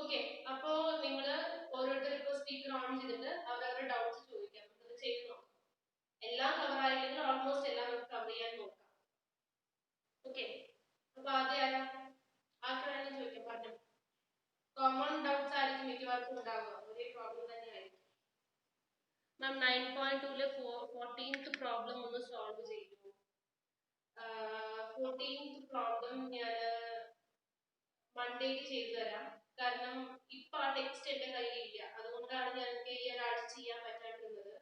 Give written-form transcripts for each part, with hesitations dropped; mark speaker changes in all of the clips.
Speaker 1: Okay, അപ്പോ നിങ്ങള് ഓരോരുത്തർ ഇപ്പോൾ സ്പീക്കർ ഓൺ ചെയ്തിട്ട് അവരവരുടെ ഡൗട്ട്സ് ചോദിക്കാം. നമുക്കത് ചെയ്ത് നോക്കാം. എല്ലാം കവർ ആയില്ലെങ്കിൽ ഓൾമോസ്റ്റ് എല്ലാം നമുക്ക് കവർ ചെയ്യാൻ നോക്കാം. ഓക്കെ, അപ്പൊ ആദ്യം ആർക്കാണെങ്കിലും ചോദിക്കാം, പറഞ്ഞു. കോമൺ ഡൗട്ട്സ് ആയിരിക്കും മിക്കവാർക്കും ഉണ്ടാവുക, ഒരേ പ്രോബ്ലം തന്നെ ആയിരിക്കും. മാം 9.2-ലെ 14th പ്രോബ്ലം ഒന്ന് സോൾവ് ചെയ്തു. 14th പ്രോബ്ലം ഞാൻ മൺഡേക്ക് ചെയ്തു തരാം. കാരണം ഇപ്പൊ ആ ടെക്സ്റ്റ് എന്റെ കയ്യിലില്ല, അതുകൊണ്ടാണ് ഞങ്ങൾക്ക് ഈ ഒരാഴ്ച ചെയ്യാൻ പറ്റാണ്ടിരുന്നത്.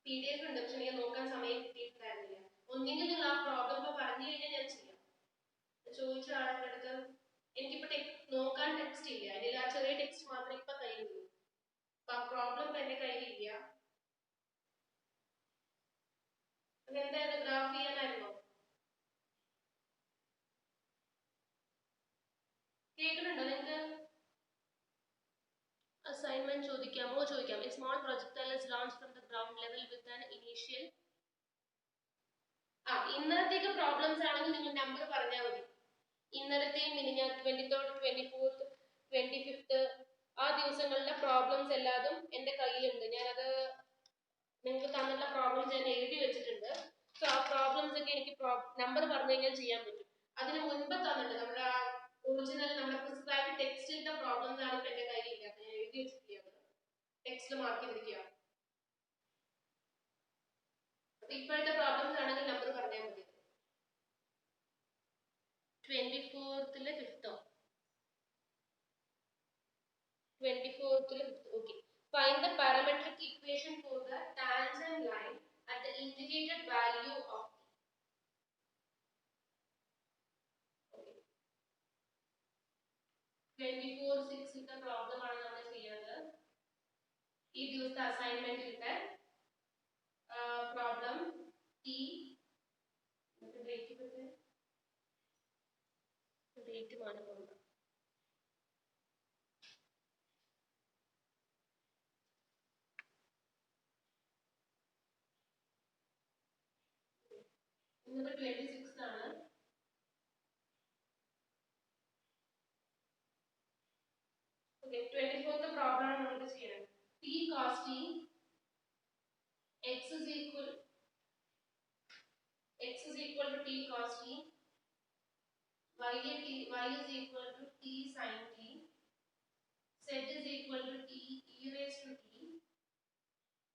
Speaker 1: PDF ഉണ്ട്, പക്ഷെ എനിക്ക് നോക്കാൻ സമയം കിട്ടിയിട്ടുണ്ടായിരുന്നില്ല. ഒന്നെങ്കിൽ നിങ്ങൾ ആ പ്രോബ്ലം ഇപ്പൊ പറഞ്ഞു കഴിഞ്ഞാൽ ഞാൻ ചെയ്യാം. ചോദിച്ച ആളുടെ അടുത്ത് എനിക്കിപ്പോ നോക്കാൻ ടെക്സ്റ്റ് ഇല്ല, അതിൽ ആ ചെറിയ ടെക്സ്റ്റ് മാത്രമേ ഇപ്പൊ കയ്യിലുള്ളൂ. അപ്പൊ ആ പ്രോബ്ലം ഇപ്പൊ എന്റെ കയ്യിലില്ല. അതെന്തായാലും ഗ്രാഫ് ചെയ്യാനായിരുന്നോ? കേൾക്കുന്നുണ്ടോ നിങ്ങൾക്ക്? അസൈൻമെന്റ് ചോദിക്കാമോ? ചോദിക്കാം. A small projectile is launched from the ground level with an initial. ഇന്നത്തേക്ക് പ്രോബ്ലംസ് ആണെങ്കിൽ നിങ്ങൾ നമ്പർ പറഞ്ഞാൽ മതി. ഇന്നലത്തെയും ഞാൻ 23rd 24th 25th ആ ദിവസങ്ങളിലെ പ്രോബ്ലംസ് എല്ലാതും എന്റെ കയ്യിലുണ്ട്. ഞാനത് നിങ്ങൾക്ക് തന്നിട്ടുള്ള പ്രോബ്ലംസ് ഞാൻ എഴുതി വെച്ചിട്ടുണ്ട്. സോ ആ പ്രോബ്ലംസ് ഒക്കെ എനിക്ക് നമ്പർ പറഞ്ഞു കഴിഞ്ഞാൽ ചെയ്യാൻ പറ്റും. അതിന് മുൻപ് തന്നിട്ടുണ്ട് നമ്മുടെ ഒറിജിനൽ നമ്മുടെ പ്രിസ്ക്രൈബ് ടെക്സ്റ്റിലത്തെ പ്രോബ്ലംസ് ആണ് ഇപ്പൊ എന്റെ കയ്യിലില്ല, ഞാൻ എഴുതി വെച്ചിട്ടില്ല. ടെക്സ്റ്റിൽ മാർക്ക് ചെയ്തിരിക്കുക. ഇപ്പോഴത്തെ പ്രോബ്ലംസ് ആണെങ്കിൽ നമ്പർ പറഞ്ഞാൽ മതി. 24th-ലെ 5th-ഓ 24th-ലെ 5th. Okay. Find the parametric equation for the tangent line at the indicated value of t. Okay. 24/6-ത്തെ പ്രോബ്ലം ആണ് നമ്മൾ ചെയ്യുന്നത്. ഈ ദിവസത്തെ അസൈൻമെന്റിലത്തെ പ്രോബ്ലം t ഡേറ്റ് മാറ്റുന്നുണ്ട്. ഇന്നത്തെ 26 ആണ്. ഓക്കെ, 24th പ്രോബ്ലം ആണ് നമ്മൾ ചെയ്യുന്നത്. t cos t x is equal to t cos t, y is equal to t sin t, z is equal to t e raised to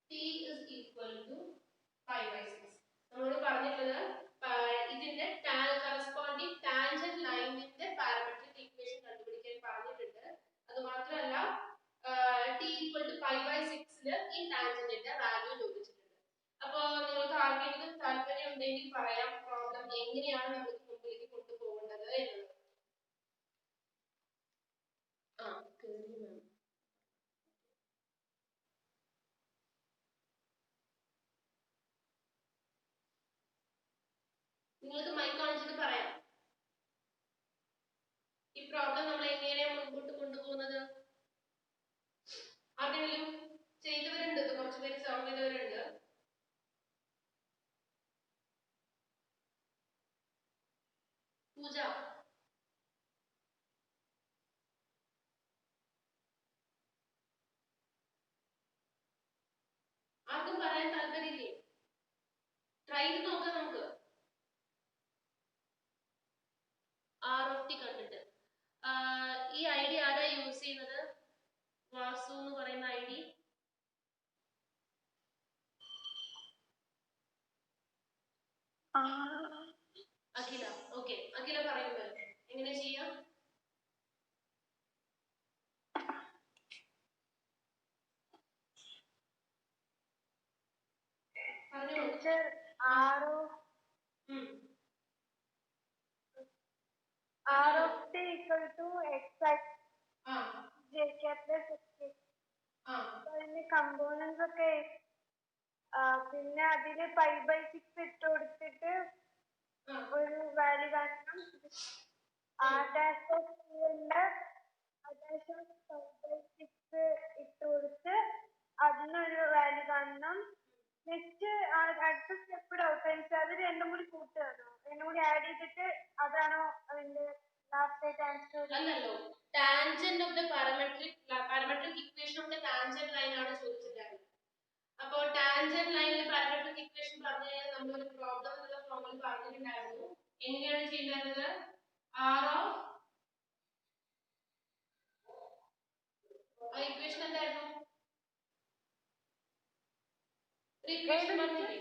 Speaker 1: t is equal to pi by 6. നമ്മളോട് പറഞ്ഞിട്ടുള്ളത് ഇതിന്റെ corresponding tangent ലൈനിന്റെ parametric equation കണ്ടുപിടിക്കാൻ പറഞ്ഞിട്ടുണ്ട്. അത് മാത്രമല്ല t equal to pi by 6-ല് ഈ ടാൻജന്റിന്റെ value ചോദിച്ചിട്ടുണ്ട്. അപ്പോ നിങ്ങൾക്ക് ആർക്കെങ്കിലും താല്പര്യം ഉണ്ടെങ്കിൽ പറയാം പ്രോബ്ലം എങ്ങനെയാണ് നമുക്ക് മുമ്പിലേക്ക് കൊണ്ടുപോകേണ്ടത് എന്നുള്ളത്. നിങ്ങൾക്ക് മൈക്ക് കാണിച്ചിട്ട് പറയാം ഈ പ്രോബ്ലം നമ്മൾ എങ്ങനെയാണ് മുൻപോട്ട് കൊണ്ടുപോകുന്നത്. ആരെങ്കിലും ചെയ്തവരുണ്ട്, കുറച്ച് പേര് സോൾവ് ചെയ്തവരുണ്ട്. പൂജ, ആർക്കും പറയാൻ താല്പര്യമില്ലേ? ട്രൈ ചെയ്ത് നോക്കാം നമുക്ക്. ആർ ഓഫ് ടി കണ്ടിട്ട് ഈ ഐ ഡി ആരാ യൂസ് ചെയ്യുന്നത്? വാസു എന്ന് പറയുന്ന ഐ ഡി. അഖില. ഓക്കെ, അഖില പറയുന്നത് എങ്ങനെ ചെയ്യാം?
Speaker 2: R of t equal to x j k plus x. അതിന്റെ കമ്പോണൻസ് ഒക്കെ പിന്നെ അതില് പൈ ബൈ 6 ഇട്ട് കൊടുത്തിട്ട് ഒരു വാല്യൂ കാണണം. ഇട്ട് കൊടുത്ത് അതിനൊരു വാല്യൂ കാണണം. നെക്സ്റ്റ് അടുത്ത സ്റ്റെപ്പ് ഡൗട്ട് വെച്ചാൽ അത് രണ്ടും കൂടി കൂട്ടുകയാണോ, രണ്ടും കൂടി ആഡ് ചെയ്തിട്ട് അതാണോ അതിന്റെ
Speaker 1: അല്ലല്ലോ, tangent of the parametric equation of the tangent line ആണ് ചോദിച്ചിട്ടുണ്ടായിരുന്നത്. അപ്പോൾ ടാൻജന്റ് ലൈനിലെ പാരാമെട്രിക് ഇക്വേഷൻ പറഞ്ഞു കഴിഞ്ഞാൽ നമ്മൾ ഒരു പ്രോബ്ലം എന്നുള്ള ഫോമിൽ പറഞ്ഞിട്ടുണ്ടായിരുന്നു. എങ്ങനെയാണ് ചെയ്യേണ്ടത്? ആർ ഓഫ് ഇക്വേഷൻ എന്തായിരുന്നു? ഇക്വേഷൻ പറഞ്ഞില്ലേ?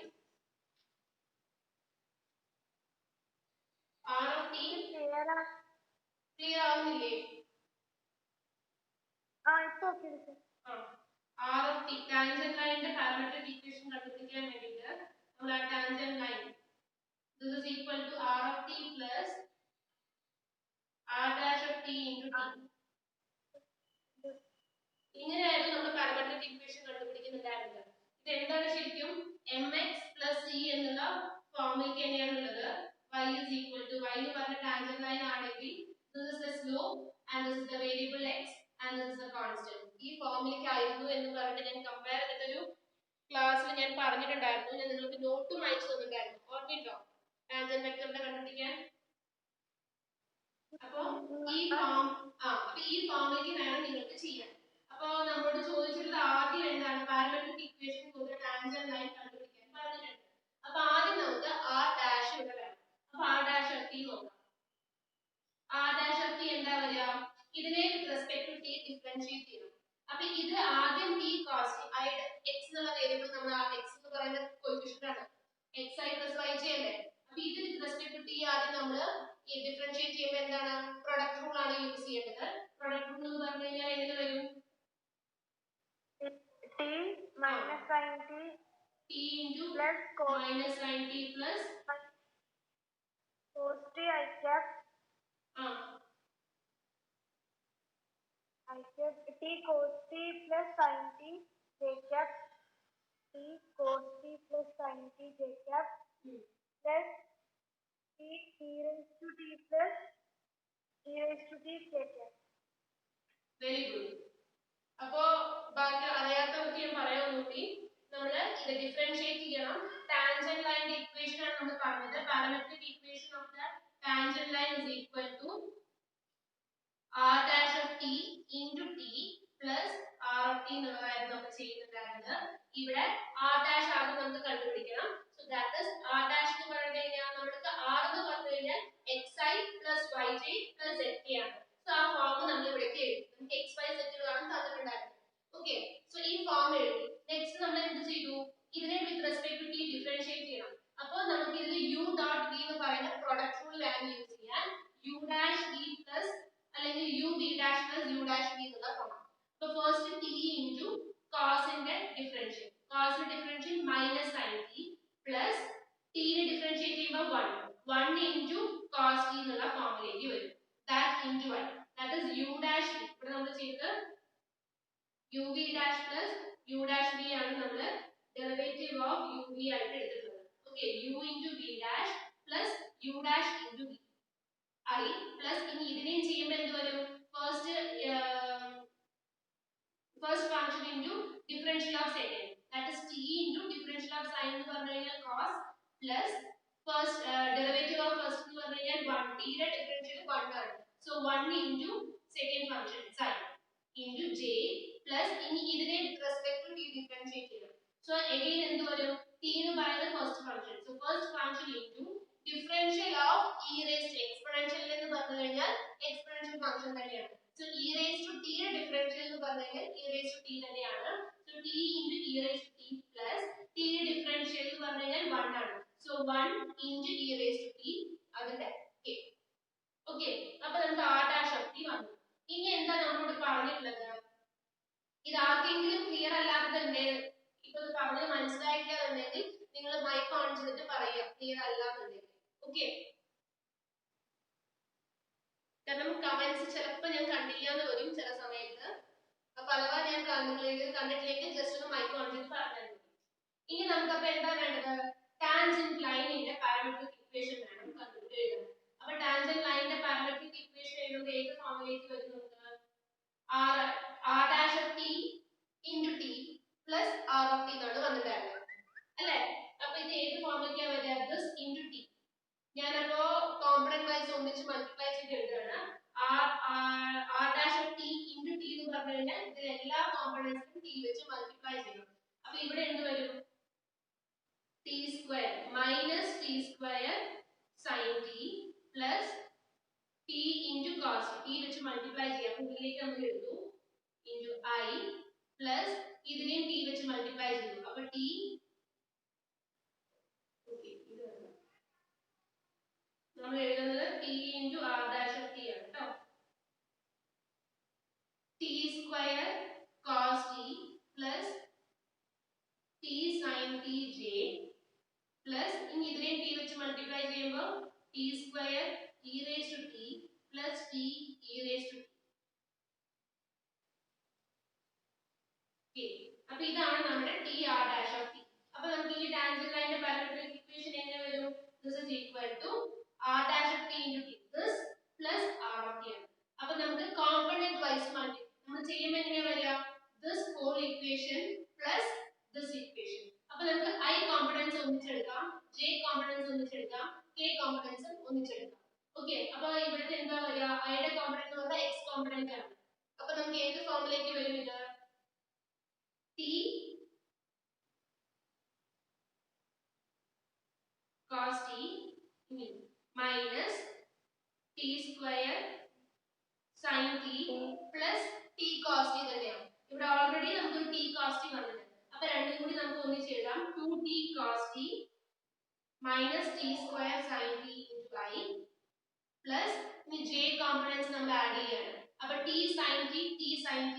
Speaker 1: ആർ ഓഫ് ടി ക്ലിയർ ആവുന്നില്ലേ? ആർ ഓഫ് ടി ടാൻജന്റ് ലൈനിന്റെ പാരാമെട്രിക് ഇക്വേഷൻ കണ്ടുപിടിക്കാൻ വേണ്ടിയിട്ട് നമ്മൾ ആ tangent line this is equal to r of t plus r dash of t into t. ഇങ്ങനെയായിരുന്നു നമ്മൾ പാരാമെട്രിക് ഇക്വേഷൻ കണ്ടുപിടിക്കുന്നുണ്ടായിരുന്നത്. ഇത് എന്താണ് ശരിക്കും? mx plus c എന്നുള്ള ഫോമിലേക്ക് തന്നെയാണുള്ളത്. y is equal to y എന്ന് പറഞ്ഞ ടാൻജന്റ് ലൈൻ ആണെങ്കിൽ this is the slope and this is the variable x and this is the constant. ഈ ഫോമിലേക്ക് ആയിരുന്നു എന്ന് പറഞ്ഞിട്ട് ഞാൻ കമ്പയർ ചെയ്തിട്ടൊരു ക്ലാസ്സിൽ ഞാൻ പറഞ്ഞിട്ടുണ്ടായിരുന്നു. ഞാൻ നിങ്ങൾക്ക് നോട്ടും അയച്ചു തന്നിട്ടുണ്ടായിരുന്നു. ഓർമ്മയുണ്ടോ ടാൻജന്റ് വെക്ടറിനെ കണ്ടുപിടിക്കാൻ? അപ്പോൾ ഈ ഫോമിലേക്ക് വേണം നിങ്ങൾക്ക് ചെയ്യാൻ. അപ്പോൾ നമ്മളോട് ചോദിച്ചിട്ടുള്ള ആദ്യം എന്താണ്? Parametric equation for the tangent line കണ്ടുപിടിക്കാൻ പറഞ്ഞിട്ടുണ്ട്. അപ്പോൾ ആദ്യം നമുക്ക് r ഡാഷ് ഇവിടെ വേണം. അപ്പോൾ r ഡാഷ് ഓഫ് t നോക്കാം. r ഡാഷ് ഓഫ് t എന്താ വരിക? ഇതിനെ with respect to t differentiate ചെയ്യണം. അപ്പോൾ ഇത് ആദ്യം t cos i x എന്നുള്ള വേരിയബിൾ നമ്മൾ ആ x എന്ന് പറയുന്ന കോഎഫിഷ്യന്റ് ആണ്. xi + yj അല്ലേ? അപ്പോൾ ഇത് വിത്ത് റെസ്പെക്ട് ടു t ആദ്യം നമ്മൾ ഈ ഡിഫറൻഷിയേറ്റ് ചെയ്യുമ്പോൾ എന്താണ്? പ്രൊഡക്റ്റ് റൂൾ ആണ് യൂസ് ചെയ്യേണ്ടത്. പ്രൊഡക്റ്റ് റൂൾ എന്ന് പറഞ്ഞു കഴിഞ്ഞാൽ എങ്ങനെ വരും?
Speaker 2: t minus sin t
Speaker 1: t into
Speaker 2: plus cos
Speaker 1: minus sin t plus
Speaker 2: cos t I cap t cos t plus sin t j cap t cos t plus sin t j cap plus t raised to t plus e raised to t j cap.
Speaker 1: Very good. അപ്പോ ബാക്കി അറിയാത്തവർക്ക് ഞാൻ പറയാൻ നോക്കി. നമ്മൾ ഇത് differentiate ചെയ്യണം. Tangent ലൈനിന്റെ ഇക്വേഷൻ ആണ് നമ്മൾ പറഞ്ഞത്. Parametric equation of the tangent line is equal to r dash of t into t plus r of t എന്നുള്ളതായിരുന്നു നമ്മൾ ചെയ്യുന്നുണ്ടായിരുന്നത്. ഇവിടെ r dash ആദ്യം നമുക്ക് കണ്ടുപിടിക്കണം. So that is r dash എന്ന് പറയുന്നത് എങ്ങനെയാണ്? നമുക്ക് r എന്ന് പറഞ്ഞു കഴിഞ്ഞാൽ xi plus yj plus zk ആണ്. സോ ആ ഫോം നമ്മൾ ഇവിടേക്ക് എഴുതി. നമുക്ക് x y z കളാണ് തന്നിട്ടുണ്ടായിരുന്നത്. ഓക്കേ, സോ ഈ ഫോം എഴുതി. നെക്സ്റ്റ് നമ്മൾ എന്ത് ചെയ്തു? ഇതിനെ with respect to t differentiate ചെയ്യണം. അപ്പോൾ നമുക്ക് ഇതിൽ u ഡോട്ട് v എന്ന് പറയുന്ന പ്രൊഡക്റ്റ് റൂൾ വാല്യൂ യൂസ് ചെയ്യാൻ u dash v plus അല്ലെങ്കിൽ u v dash plus u dash v എന്നുള്ള ഫോം. അപ്പോൾ ഫസ്റ്റ് t into cos ന്റെ ഡിഫറൻഷ്യൽ. cos ന്റെ differential minus sin t plus t നെ differentiate ചെയ്യുമ്പോൾ 1 into cos t എന്നുള്ള ഫോമിലേക്ക് വരും. that into y that is u dash v. ഇവിടെ നമ്മൾ ചെയ്തത് u v dash plus u dash v ആണ് നമ്മൾ ഡെറിവേറ്റീവ് ഓഫ് u v ആയിട്ട് എടുത്തിട്ടുള്ളത്. Okay, u into v dash plus u dash into v i plus ഇനി ഇതിനെയും ചെയ്യുമ്പോൾ എന്ത് വരും? First function into differential of second that is t into differential of sin എന്ന് പറഞ്ഞു കഴിഞ്ഞാൽ cos plus first derivative of first എന്ന് പറഞ്ഞു കഴിഞ്ഞാൽ 1 t യുടെ ഡിഫറൻഷ്യൽ 1 ആണ്. so 1 into second function sin into j plus ഇനി ഇതിനെ with respect to t differentiate ചെയ്യണം. so again എന്ത് വരും? t എന്ന് പറയുന്നത് first function. so first function into differential of e raised to exponential എന്ന് പറഞ്ഞു കഴിഞ്ഞാൽ exponential function തന്നെയാണ്. so e raised to t യുടെ ഡിഫറൻഷ്യൽ എന്ന് പറഞ്ഞു കഴിഞ്ഞാൽ e raised to t തന്നെയാണ്. so t into e raised to t plus t യുടെ ഡിഫറൻഷ്യൽ എന്ന് പറഞ്ഞു കഴിഞ്ഞാൽ 1 ആണ്. so 1 into e raised to t അതിന്റെ k. ഓക്കേ, അപ്പോൾ നമുക്ക് r dash of t വന്നു. ഇനി എന്താ നമ്മളോട് പറഞ്ഞിട്ടുള്ളത്? ഇത് ആർക്കെങ്കിലും ക്ലിയർ അല്ലാത്തതുണ്ട്, ഇപ്പൊ ഇത് പറഞ്ഞത് മനസ്സിലായില്ല എന്നുണ്ടെങ്കിൽ നിങ്ങൾ മൈക്ക് ഓൺ ചെയ്തിട്ട് പറയുക ക്ലിയർ അല്ല എന്നുണ്ടെങ്കിൽ. ഓക്കേ, കാരണം കമന്റ്സ് ചിലപ്പോൾ ഞാൻ കണ്ടില്ല എന്ന് വരും ചില സമയത്ത്. അപ്പൊ അഥവാ ഞാൻ കണ്ടിട്ടില്ലെങ്കിൽ ജസ്റ്റ് ഒന്ന് മൈക്ക് ഓൺ ചെയ്ത് പറഞ്ഞാൽ മതി. ഇനി നമുക്കപ്പോൾ എന്താ വേണ്ടത്? ടാൻജന്റ് ലൈനിന്റെ പാരാമെട്രിക് ഇക്വേഷൻ വേണം കണ്ടുപിടിക്കാൻ. അപ്പൊ ടാൻജന്റ് ലൈനിന്റെ പാരാമെട്രിക് ഇക്വേഷൻ എഴുതുമ്പോൾ ഏത് ഫോമിലേക്ക് വരുന്നത്? r dash of t into t plus r of t എന്നാണ് വന്നിട്ടുണ്ടായിരുന്നത് അല്ലേ? അപ്പൊ ഇത് ഏത് ഫോമിലേക്കാണ് വരിക? this into t. ഞാനപ്പോ കോമ്പണന്റ് വൈസ് ഒന്നിച്ച് മൾട്ടിപ്ലൈ ചെയ്ത് എഴുതുകയാണ്. ഇവിടെ എന്ത് വരും? T square minus t square sine t plus t into cos t വെച്ച് മൾട്ടിപ്ലൈ ചെയ്യാം. അപ്പോൾ ഇതിലേക്ക് നമ്മൾ എടുത്തു ഇൻറ്റു ഐ പ്ലസ് ഇതിനെയും ടി വെച്ച് മൾട്ടിപ്ലൈ ചെയ്തു. അപ്പോൾ ടി നമ്മൾ എഴുതുന്നത് t into r dash of t ആണ് കേട്ടോ. T square cos t plus t sine t j plus ഇനി ഇതിനെയും ടി വെച്ച് മൾട്ടിപ്ലൈ ചെയ്യുമ്പോൾ t square E raise to t plus t e raise to t. അപ്പൊ ഇതാണ് നമ്മുടെ t r dash of t. അപ്പൊ നമുക്ക് ഈ ടാൻജന്റ് ലൈനിന്റെ പാരാമെട്രിക് ഇക്വേഷൻ എങ്ങനെ വരും? This is equal to r dash of t into t this plus r of t ആണ്. അപ്പൊ നമുക്ക് കോമ്പണന്റ് വൈസ് മൾട്ടിപ്ലൈ നമ്മൾ ചെയ്യുമ്പോൾ എങ്ങനെയാ വരിക? This whole equation plus this equation. അപ്പൊ നമുക്ക് ഐ കോമ്പണൻസ് ഒന്നിച്ചെടുക്കാം, ജെ കോമ്പണൻസ് ഒന്നിച്ചെടുക്കാം, കെ കോമ്പണൻസ് ഒന്നിച്ചെടുക്കാം. ഓക്കെ, അപ്പൊ ഇവിടുത്തെ എന്താ വരിക? ഐയുടെ കോമ്പണന്റ് എന്ന് പറഞ്ഞാൽ എക്സ് കോമ്പണന്റ് ആണ്. അപ്പൊ നമുക്ക് ഏത് ഫോമിലേക്ക് വരും ഇത്? T cos t minus t square sin t plus t cos t തന്നെയാണ്. ഇവിടെ ഓൾറെഡി നമുക്ക് t cos t വന്നിട്ടുണ്ട്. അപ്പോൾ രണ്ടും കൂടി നമുക്ക് ഒന്നിച്ച് എഴുതാം 2t cos t minus t square sin t into I plus ഇനി j കോമ്പണൻസ് നമ്മൾ ആഡ് ചെയ്യാണ്. അപ്പോൾ t sin t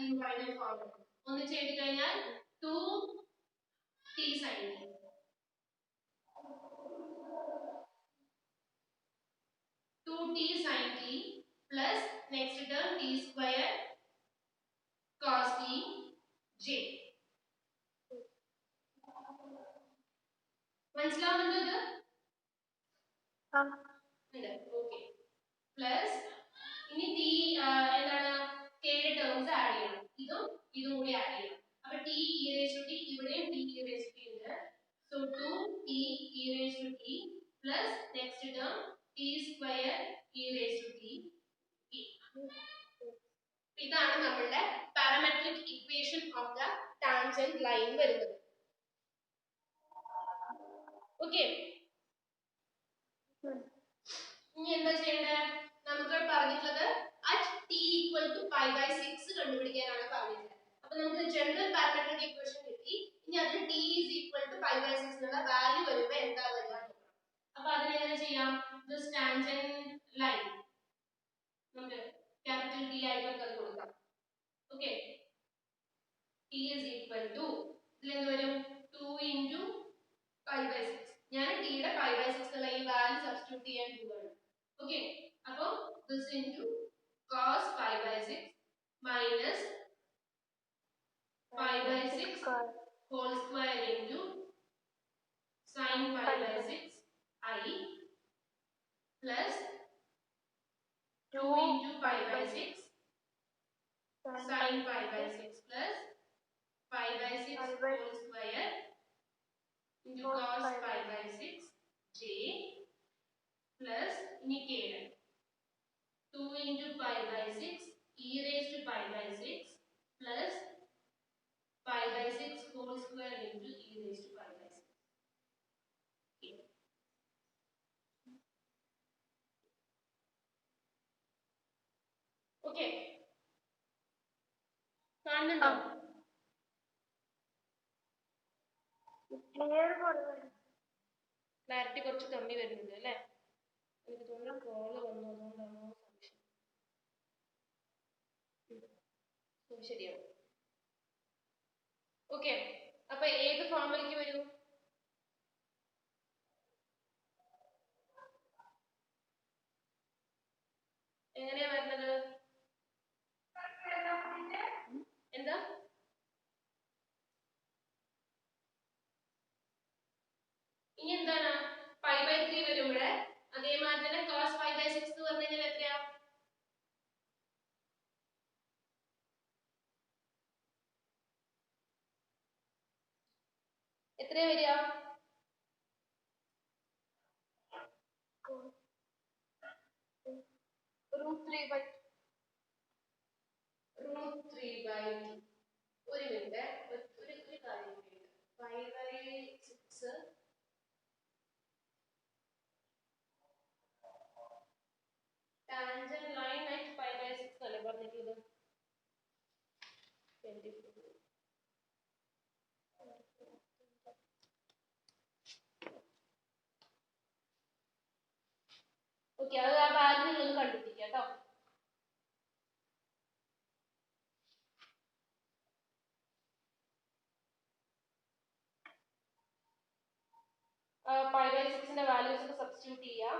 Speaker 1: എന്ന് പറയുന്ന ഫോർമുല ഒന്നിച്ച് എഴുതി കഴിഞ്ഞാൽ 2t sin t 2t sin t plus next term t square cos t j. മനസ്സിലാവുന്നുണ്ടോ ഇത്? ഓക്കെ. പ്ലസ് ഇനി t എന്താണ് k യുടെ ടേംസ് ആഡ് ചെയ്യണം. ഇതും കൂടി ആഡ് ചെയ്യണം. അപ്പോൾ t e raised to t ഇവിടെയും t e raised to t ഉണ്ട്. So 2t e raised to t plus next term t square e raised to t. ഇതാണ് നമ്മുടെ parametric equation of the tangent line വരുന്നത്. Okay, ഇനി എന്താ ചെയ്യേണ്ടത്? നമുക്ക് പറഞ്ഞിട്ടുള്ളത് at t equal to pi by 6 കണ്ടുപിടിക്കാനാണ് പറഞ്ഞിട്ടുള്ളത്. അപ്പോൾ നമുക്ക് ജനറൽ പാരാമെട്രിക് ഇക്വേഷൻ കിട്ടി. ഇനി അതിന് t is equal to pi by 6 എന്നുള്ള വാല്യൂ വരുമ്പോൾ എന്താ വരിക നോക്കാം. അപ്പോൾ അതിനെങ്ങനെ ചെയ്യാം? this tangent line നമുക്ക് ക്യാപിറ്റൽ T ആയിട്ട് അത് കൊടുക്കാം. Okay, t is equal to ഇതിലെന്ത് വരും? 2 into pi by 6. ഞാൻ t യുടെ pi by 6 എന്നുള്ള ഈ വാല്യൂ സബ്സ്റ്റിറ്റ്യൂട്ട് ചെയ്യാൻ പോവാണ്. ഓക്കെ, അപ്പോൾ this into cos pi by 6 minus pi by 6 whole square into sin pi by 6 I plus 2 into pi by 6 sin pi by 6 plus pi by 6 whole square into cos pi by 6 j plus ini k 2 into pi by 6 e raised to pi by 6 plus pi by 6 whole square into e raised to pi by 6. Okay. കാണുന്നുണ്ടോ? Clarity കുറച്ച് കമ്മി വരുന്നുണ്ട് അല്ലേ? എനിക്ക് തോന്നുന്നു call വന്നതുകൊണ്ടാണോ സംശയം. ശരിയാണ്. Okay, അപ്പൊ ഏത് ഫോമിലേക്ക് വരും? എങ്ങനെയാ വരുന്നത്? എന്താ? ഇനി എന്താണ്? pi by 3 വരും ഇവിടെ. അതേമാതിരി തന്നെ cos pi by 6 എന്ന് പറഞ്ഞു കഴിഞ്ഞാൽ എത്രയാ? എത്രയാ വരിക? √3/2. ഒരു മിനിറ്റ്, ഒരു കാര്യം pi by 6 ന്റെ വാല്യൂസ് ഒക്കെ സബ്സ്റ്റിറ്റ്യൂട്ട് ചെയ്യാം.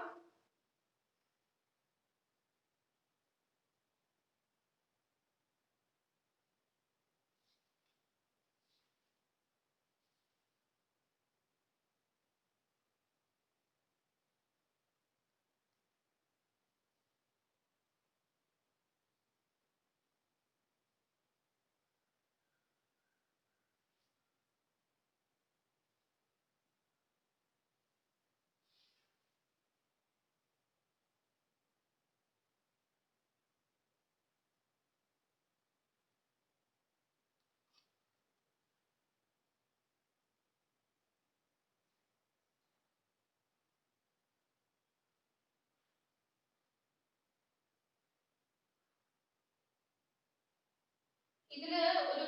Speaker 1: ഇതില്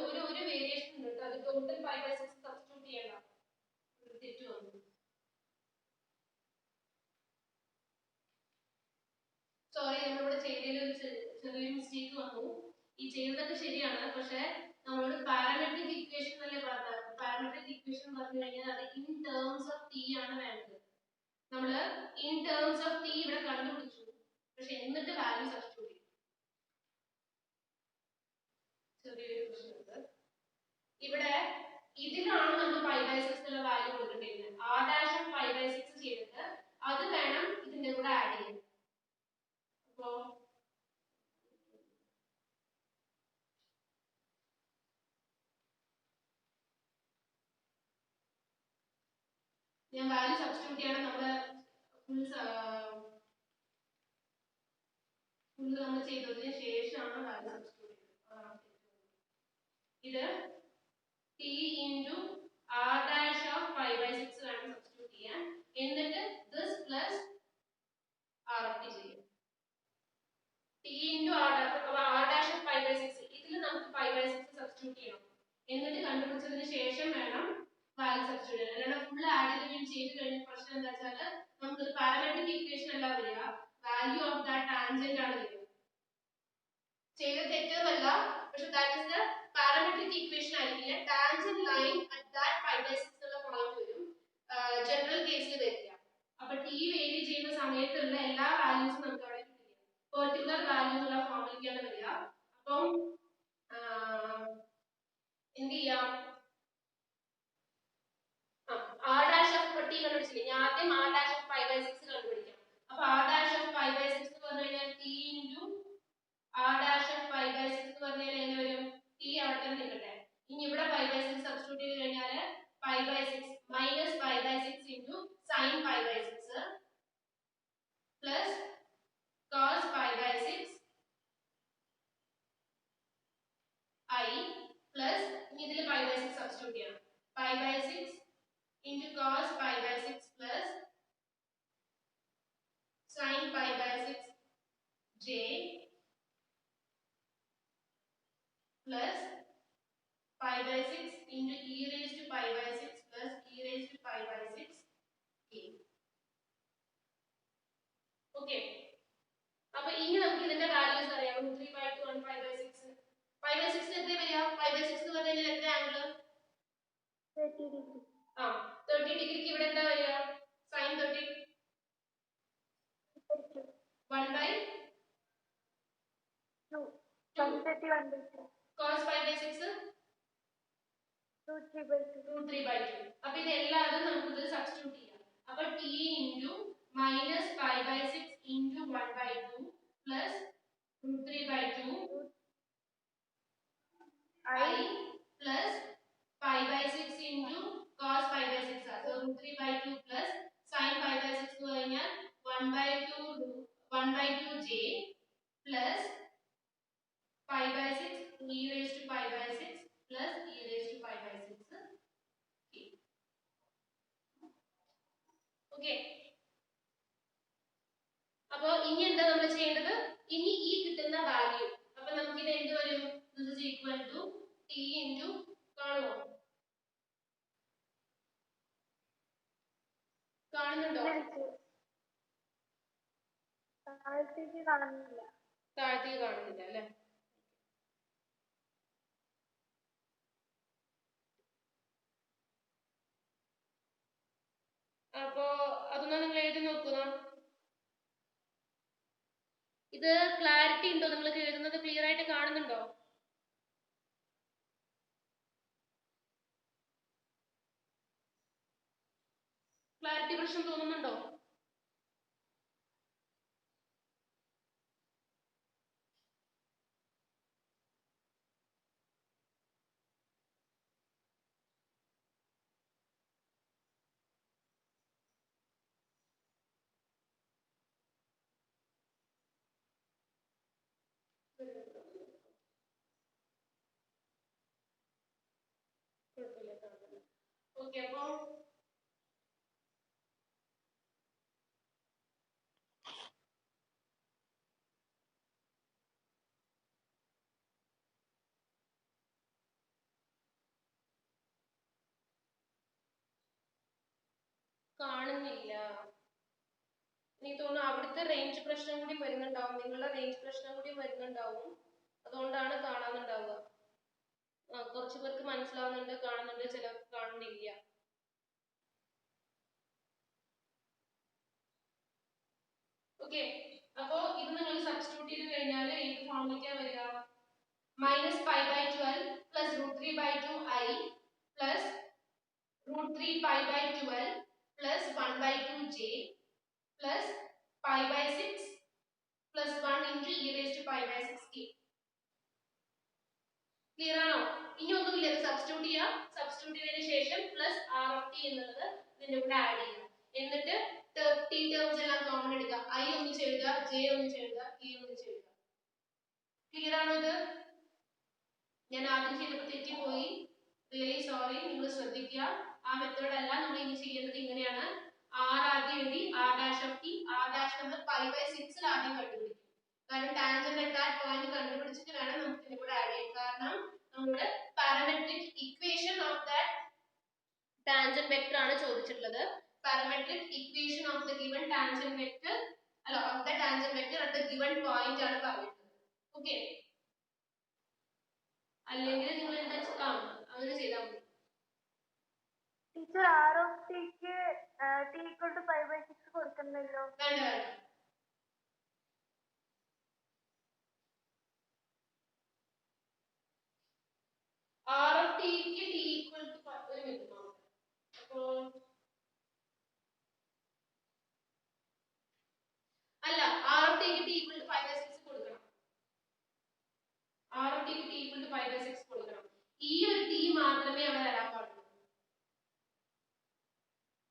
Speaker 1: ഒരു വേരിയേഷൻ ഉണ്ട്. അത് ടോട്ടൽ pi by 6 സബ്സ്റ്റിറ്റ്യൂട്ട് ചെയ്യണം. തെറ്റ് വന്നു. സോറി, നമ്മളിവിടെ ചെയ്തതിൽ ഒരു ചെറിയ മിസ്റ്റേക്ക് വന്നു. ഈ ചെയ്തതൊക്കെ ശരിയാണ്, പക്ഷെ നമ്മളോട് പാരാമെട്രിക് ഇക്വേഷൻ അല്ലേ പറഞ്ഞത്. പാരാമെട്രിക് ഇക്വേഷൻ പറഞ്ഞു കഴിഞ്ഞാൽ അത് ഇൻ ടേംസ് ഓഫ് ടി ആണ് വേണ്ടത്. നമ്മള് ഇൻ ടേംസ് ഓഫ് ടി ഇവിടെ കണ്ടുപിടിച്ചു, പക്ഷെ എന്നിട്ട് വാല്യൂ സബ്സ്റ്റിറ്റ്യൂട്ട് ചെയ്യും. ചെറിയൊരു പ്രശ്നമുണ്ട് ഇവിടെ. ഇതിലാണ് നമ്മൾ pi by 6 ഉള്ള value കൊടുക്കേണ്ടിയിരുന്നത്. r dash of pi by 6 ചെയ്തിട്ട് അത് വേണം ഇതിന്റെ കൂടെ ആഡ് ചെയ്യാൻ. അപ്പോ ഞാൻ വാല്യൂ സബ്സ്റ്റിറ്റ്യൂട്ട് ചെയ്യണം. നമ്മള് ഫുൾ നമ്മൾ ചെയ്തതിന് ശേഷമാണ് വാല്യൂ സബ്സ്റ്റിറ്റ്യൂട്ട് ചെയ്യുന്നത്. ഇത് t into r dash of pi by 6 വേണം സബ്സ്റ്റിറ്റ്യൂട്ട് ചെയ്യാൻ. എന്നിട്ട് this plus r of t ചെയ്യും. t into r dash of pi by 6 ഇതിൽ നമുക്ക് pi by 6 സബ്സ്റ്റിറ്റ്യൂട്ട് ചെയ്യണം. എന്നിട്ട് കണ്ടുപിടിച്ചതിന് ശേഷം വേണം വാല്യൂ സബ്സ്റ്റിറ്റ്യൂട്ട് ചെയ്യാൻ. അല്ലാണ്ട് ഫുൾ ആഡ് ചെയ്ത് കഴിഞ്ഞ പ്രശ്നം എന്താ വെച്ചാൽ നമുക്ക് പാരാമെട്രിക് ഇക്വേഷൻ അല്ല വരിക, വാല്യൂ ഓഫ് ദാറ്റ് ടാൻജന്റ് ആണ് വരിക. ചെയ്ത തെറ്റൊന്നുമല്ല, പക്ഷെ that is the parametric equation ആയിരിക്കില്ല. Tangent line at that pi by 6 ഉള്ള പോയിന്റ് വരും, ജനറൽ കേസിൽ വരില്ല. അപ്പൊ t വേരി ചെയ്യുന്ന സമയത്തുള്ള എല്ലാ വാല്യൂസും നമുക്ക് അവിടെ കിട്ടില്ല. പെർട്ടിക്കുലർ വാല്യൂ എന്നുള്ള ഫോമിലേക്കാണ് വരിക. അപ്പം എന്ത് ചെയ്യാം, r dash of t കണ്ടുപിടിച്ചില്ലേ. ഞാൻ ആദ്യം r dash of pi by 6 കണ്ടുപിടിക്കാം. അപ്പൊ r dash of pi by 6 എന്ന് പറഞ്ഞു കഴിഞ്ഞാൽ t into r dash of pi by 6 എന്ന് പറഞ്ഞാൽ എങ്ങനെ വരും? t അവിടെ തന്നെ നിൽക്കട്ടെ. ഇനി ഇവിടെ pi by 6 സബ്സ്റ്റിറ്റ്യൂട്ട് ചെയ്ത് കഴിഞ്ഞാൽ pi by 6 minus pi by 6 into sin pi by 6 plus cos pi by 6 I plus ഇനി ഇതിൽ pi by 6 സബ്സ്റ്റിറ്റ്യൂട്ട് ചെയ്യണം. pi by 6 into cos pi by 6 plus sin pi by 6 j plus pi by 6 into e raised to pi by 6 plus e raised to pi by 6 k. Okay. അപ്പോൾ ഇനി നമുക്ക് ഇതിന്റെ values അറിയാം. √3/2 ആണ് pi by 6. pi by 6 എത്ര വരിക? pi by 6 എന്ന് പറഞ്ഞാൽ എത്ര ആംഗിൾ?
Speaker 2: 30 ഡിഗ്രി.
Speaker 1: 30 ഡിഗ്രിക്ക് ഇവിടെ എന്താ വരിക? sin 30 1/2
Speaker 2: 131/2
Speaker 1: cos pi by 6 √3/2. അപ്പോൾ ഇത് എല്ലാതും നമുക്ക് ഇത് സബ്സ്റ്റിറ്റ്യൂട്ട് ചെയ്യാം. അപ്പോൾ t into minus pi by 6 into 1/2 plus √3/2 I plus pi by 6 into cos pi by 6. So √3/2 plus sin pi by 6 എന്ന് പറഞ്ഞാൽ 1/2 j plus pi by 6 e raised to pi by 6 plus e raised to pi by 6 k. Okay. അപ്പോൾ ഇനി എന്താ നമ്മൾ ചെയ്യേണ്ടത്? ഇനി ഈ കിട്ടുന്ന വാല്യൂ, അപ്പോൾ നമുക്ക് ഇത് എന്ത് വരും? this is equal to t into കാണുന്നുണ്ടോ?
Speaker 2: താഴത്തേക്ക് കാണുന്നില്ല.
Speaker 1: താഴത്തേക്ക് കാണുന്നില്ല അല്ലേ? അപ്പോ അതൊന്നും നിങ്ങൾ എഴുതി നോക്കുക. ഇത് ക്ലാരിറ്റി ഉണ്ടോ? നിങ്ങൾക്ക് എഴുതുന്നത് ക്ലിയർ ആയിട്ട് കാണുന്നുണ്ടോ? ക്ലാരിറ്റി പ്രശ്നം തോന്നുന്നുണ്ടോ? ഓക്കെ, അപ്പോ കാണുന്നില്ല. എനിക്ക് തോന്നുന്നു അവിടുത്തെ റേഞ്ച് പ്രശ്നം കൂടി വരുന്നുണ്ടാവും, നിങ്ങളുടെ റേഞ്ച് പ്രശ്നം കൂടി വരുന്നുണ്ടാവും, അതുകൊണ്ടാണ് കാണാനുണ്ടാവുക. കുറച്ചു പേർക്ക് മനസ്സിലാവുന്നുണ്ട്, കാണുന്നുണ്ട്, ചിലർക്ക് കാണുന്നില്ല. ഓക്കെ, അപ്പോ ഇത് നിങ്ങൾ സബ്സ്റ്റിറ്റ്യൂട്ട് ചെയ്ത് കഴിഞ്ഞാൽ ഏത് ഫോമിലേക്കാണ് വരിക? Minus pi by 12 plus √3/2i plus √3π/12 plus 1/2j plus pi/6 plus 1 into e raised to pi/6k. Clear ആണോ? ഇനി ഒന്നുമില്ല, ഇത് സബ്സ്റ്റിറ്റ്യൂട്ട് ചെയ്യാം. സബ്സ്റ്റിറ്റ്യൂട്ട് ചെയ്തതിനു ശേഷം പ്ലസ് ആർ ഓഫ് ടി എന്നുള്ളത് ഇതിന്റെ കൂടെ ആഡ് ചെയ്യാം. എന്നിട്ട് ടി ടേംസ് എല്ലാം കോമൺ എടുക്കുക. ഐ ഒന്നിച്ച് എഴുതുക, ജെ ഒന്നിച്ച് എഴുതുക, കെ ഒന്നിച്ച് എഴുതുക. ക്ലിയർ ആണോ? ഇത് ഞാൻ ആദ്യം ചെയ്തപ്പോൾ തെറ്റിപ്പോയി, റിയലി സോറി. നിങ്ങൾ ശ്രദ്ധിക്കുക, ആ മെത്തേഡ് അല്ല നമ്മൾ ഇനി ചെയ്യേണ്ടത്. ഇങ്ങനെയാണ്. ആർ ആദ്യം എഴുതി, r dash of t. R dash നമ്മൾ π/6 ആദ്യം കണ്ടുപിടിക്കും. കാരണം ടാൻജന്റ് അറ്റ് ദാറ്റ് പോയിന്റ് കണ്ടുപിടിച്ചിട്ട് വേണം നമുക്ക് ഇതിന്റെ കൂടെ ആഡ് ചെയ്യാൻ. കാരണം നമ്മുടെ parametric equation of that tangent vector ആണ് ചോദിച്ചിട്ടുള്ളത്. Parametric equation of the given tangent vector, അല്ല, of the tangent vector at the given point ആണ് പറഞ്ഞിട്ടുള്ളത്. ഓക്കെ, അല്ലെങ്കിൽ നിങ്ങൾ എന്താ അങ്ങനെ ചെയ്താൽ മതി.
Speaker 2: ടീച്ചർ ആർ ഓഫ് ടിക്ക് ടി ഈക്വൽ ടു π/6 കൊടുക്കണ്ടല്ലോ?
Speaker 1: വേണ്ട വേണ്ട. ആർ ഓഫ് ടിക്ക് ടി ഈക്വൽ ടു ഒരു മിനിറ്റ് നോക്കാം. അപ്പോ അല്ല, ആർ ഓഫ് ടിക്ക് ടി ഈക്വൽ ടു π/6 കൊടുക്കണം. ആർ ഓഫ് ടിക്ക് ടി ഈക്വൽ ടു π/6 കൊടുക്കണം. ഈ ഒരു ടി മാത്രമേ അവിടെ വരാൻ പാടുള്ളൂ.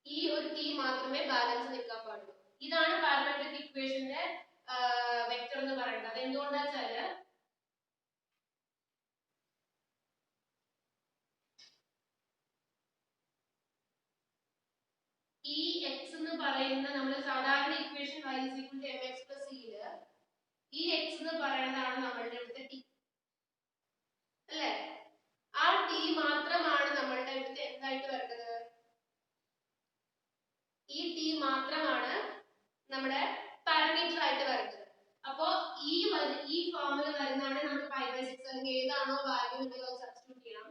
Speaker 1: ഈ ഒരു ടി മാത്രമേ ബാലൻസ് നിൽക്കാൻ പാടുള്ളൂ. ഇതാണ് പാരാമെട്രിക് ഇക്വേഷന്റെ വെക്ടർ എന്ന് പറയുന്നത്. അത് എന്തുകൊണ്ടാന്ന് വെച്ചാല് ഈ x എന്ന് പറയുന്ന നമ്മൾ സാധാരണ ഇക്വേഷൻ y mx c ല് ഈ x എന്ന് പറയുന്നതാണ് നമ്മളുടെ ഇവിടുത്തെ t അല്ലേ? ആ t മാത്രമാണ് നമ്മളുടെ ഇവിടുത്തെ എന്തായിട്ട് വരുന്നത്? ഈ t മാത്രമാണ് നമ്മുടെ പാരാമീറ്റർ ആയിട്ട് വരുന്നത്. അപ്പോൾ ഈ ഫോമിൽ വരുന്നതാണ് നമ്മൾ π/6 അല്ലെങ്കിൽ ഏതാണോ വാല്യൂ ഉണ്ടെങ്കിൽ അത് സബ്സ്റ്റിറ്റ്യൂട്ട് ചെയ്യണം.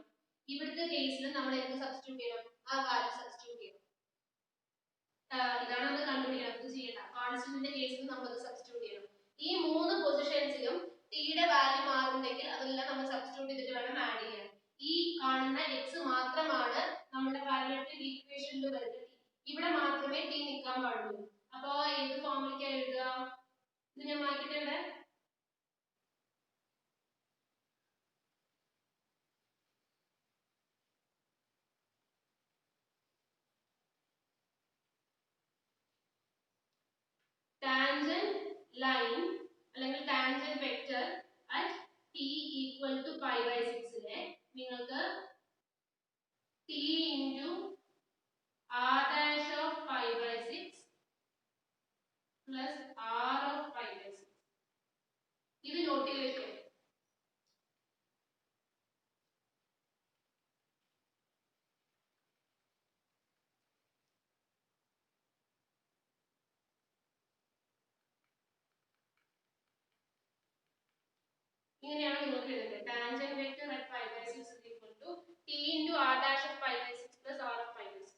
Speaker 1: ഇവിടുത്തെ കേസിൽ നമ്മൾ എന്ത് സബ്സ്റ്റിറ്റ്യൂട്ട് ചെയ്യണം? ആ വാല്യൂ സബ്സ്റ്റിറ്റ്യൂട്ട് ചെയ്യണം. ഇതാണ് നമ്മൾ കണ്ടുപിടിക്കണം. ഇത് ചെയ്യണ്ട. കോൺസ്റ്റന്റിന്റെ കേസിൽ നമ്മൾ അത് സബ്സ്റ്റിറ്റ്യൂട്ട് ചെയ്യണം. ഈ മൂന്ന് പൊസിഷൻസിലും ടിയുടെ വാല്യൂ മാറുന്നുണ്ടെങ്കിൽ അതെല്ലാം നമ്മൾ സബ്സ്റ്റിറ്റ്യൂട്ട് ചെയ്തിട്ട് വേണം ആഡ് ചെയ്യാൻ. ഈ കാണുന്ന x മാത്രമാണ് നമ്മുടെ പാരാമെട്രിക് ഇക്വേഷനിൽ വരുന്നത്. ഇവിടെ മാത്രമേ ടി നിൽക്കാൻ പാടുള്ളൂ. അപ്പോ ഏത് ഫോമിലേക്ക് എഴുതുക? ഇത് ഞാൻ മാറ്റിയിട്ടുണ്ട്. ടാൻജന്റ് ലൈൻ അല്ലെങ്കിൽ tangent vector at t equal to π/6 നെ നിങ്ങൾക്ക് t into r dash of π/6 plus r of π/6 ഇത് നോട്ട് ചെയ്ത് വെക്കുക. ഇങ്ങനെയാണ് നിങ്ങൾക്ക് എഴുതേണ്ടത്. Tangent vector at π/6 is equal to t into r dash of π/6 plus r of π/6.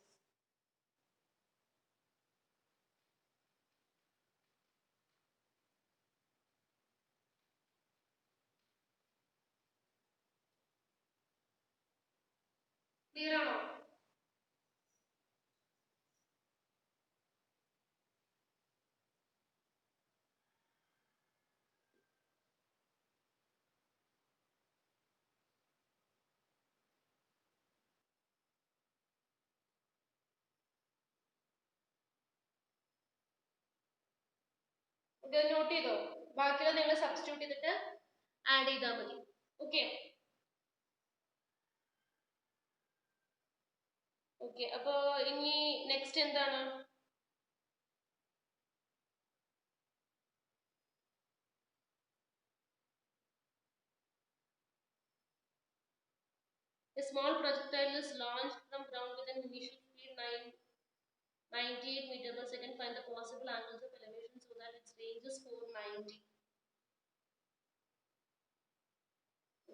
Speaker 1: Clear ആണോ? നോട്ട് ചെയ്തോ? ബാക്കിയുള്ള നിങ്ങൾ സബ്സ്റ്റിറ്റ്യൂട്ട് ചെയ്തിട്ട് ആഡ് ചെയ്താൽ മതി. Okay okay. അപ്പോ ഇനി നെക്സ്റ്റ് എന്താണ്? A small projectile is launched from ground with an initial speed 98 meter per second. Find the possible angles of elevation so that its range is 490.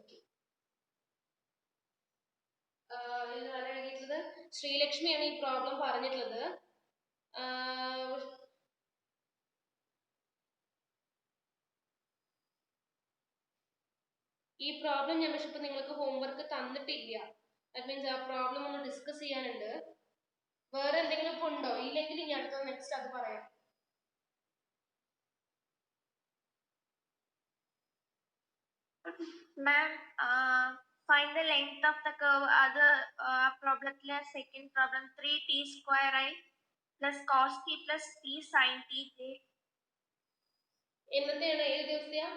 Speaker 1: Okay. ഇതാണ് എഴുതിയിട്ടുള്ളത്. ശ്രീലക്ഷ്മിയാണ് ഈ problem പറഞ്ഞിട്ടുള്ളത്. ഈ പ്രോബ്ലം ഞാൻ പക്ഷെ ഇപ്പൊ നിങ്ങൾക്ക് ഹോംവർക്ക് തന്നിട്ടില്ല. ദാറ്റ് മീൻസ് ആ പ്രോബ്ലം ഒന്ന് ഡിസ്കസ് ചെയ്യാനുണ്ട്. വേറെ എന്തെങ്കിലും ഇപ്പൊ ഉണ്ടോ? ഇല്ലെങ്കിൽ ഇനി അടുത്ത നെക്സ്റ്റ് അത് പറയാം.
Speaker 2: Ma'am, find the length of the curve. Other problem, second problem, 3t square I plus cos t plus t sin t j.
Speaker 1: എന്നത്തെയാണ്? ഏത് ദിവസത്തെയാ?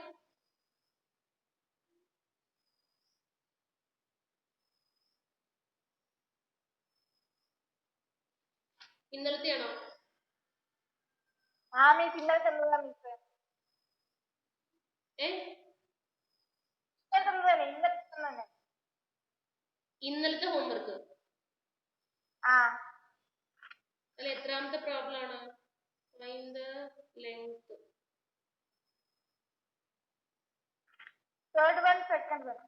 Speaker 1: ഇന്നലത്തെയാണോ?
Speaker 2: ആ മിസ് ഇന്നലത്തെ മിസ്.
Speaker 1: ഇന്നലത്തെ ഹോംവർക്ക് അല്ല, എത്രാമത്തെ പ്രോബ്ലം ആണ്? Find the length.
Speaker 2: Third one, second one.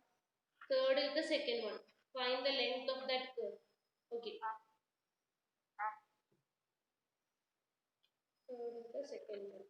Speaker 1: Third is the second one. Find the length of that curve. Okay. Third is the second one.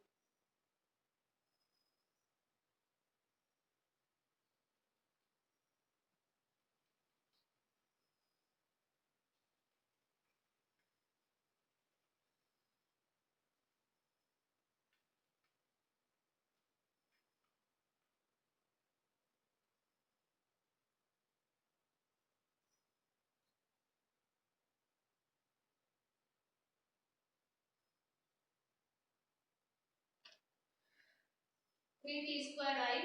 Speaker 1: Three t square I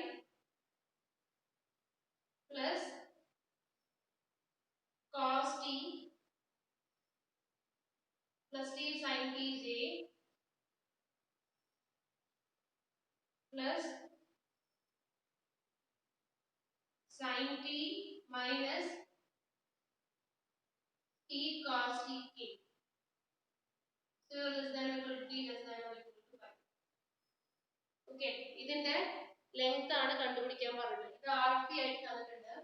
Speaker 1: plus cos t plus t sin t j plus sin t minus t cos t k. So less than or equal to t less than or equal to 5. Okay. ഇതിന്റെ length ആണ് കണ്ടുപിടിക്കാൻ പറഞ്ഞത്. ഇത് RP ആയിട്ട് തന്നിട്ടുണ്ട്.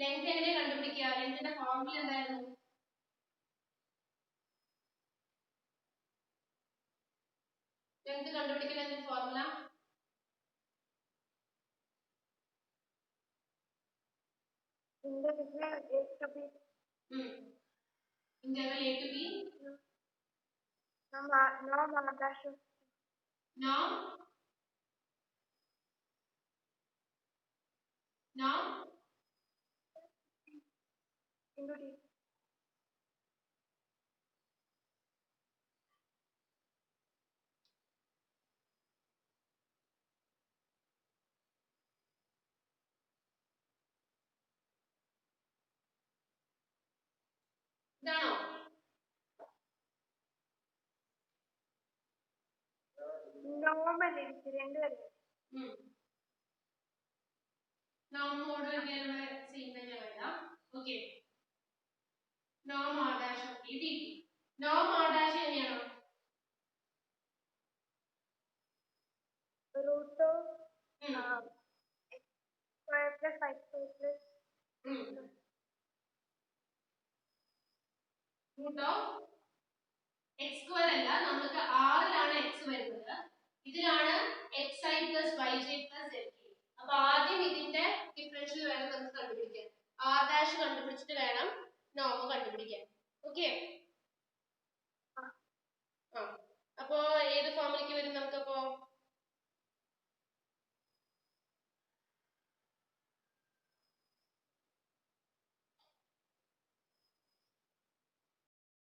Speaker 1: Length എങ്ങനെ കണ്ടുപിടിക്കുക? ലെങ്ത്തിന്റെ ഫോർമുല എന്തായിരുന്നു? ലെങ്ത് കണ്ടുപിടിക്കുന്നതിന്റെ formula
Speaker 2: Integral A to B.
Speaker 1: Integral A to B.
Speaker 2: No, dash.
Speaker 1: Now
Speaker 2: into D.
Speaker 1: ഇതാണോ?
Speaker 2: നോർമൽ രണ്ടുപേരും
Speaker 1: നോമോട് ഇവിടെ സെയിം തന്നെ വരാം. ഓക്കെ. നോം r dash of t d. നോം ആർ ഡാഷ് എങ്ങനെയാണോ?
Speaker 2: root of x square plus y square plus
Speaker 1: root of x square അല്ല, നമുക്ക് r ലാണ് x വരുന്നത്, ഇതിലാണ് xi plus yj plus zk. അപ്പോൾ ആദ്യം ഇതിന്റെ ഡിഫറൻഷ്യൽ വാല്യൂ നമുക്ക് കണ്ടുപിടിക്കാം. ആർ ഡാഷ് കണ്ടുപിടിച്ചിട്ട് വേണം നോം കണ്ടുപിടിക്കാൻ. ഓക്കെ,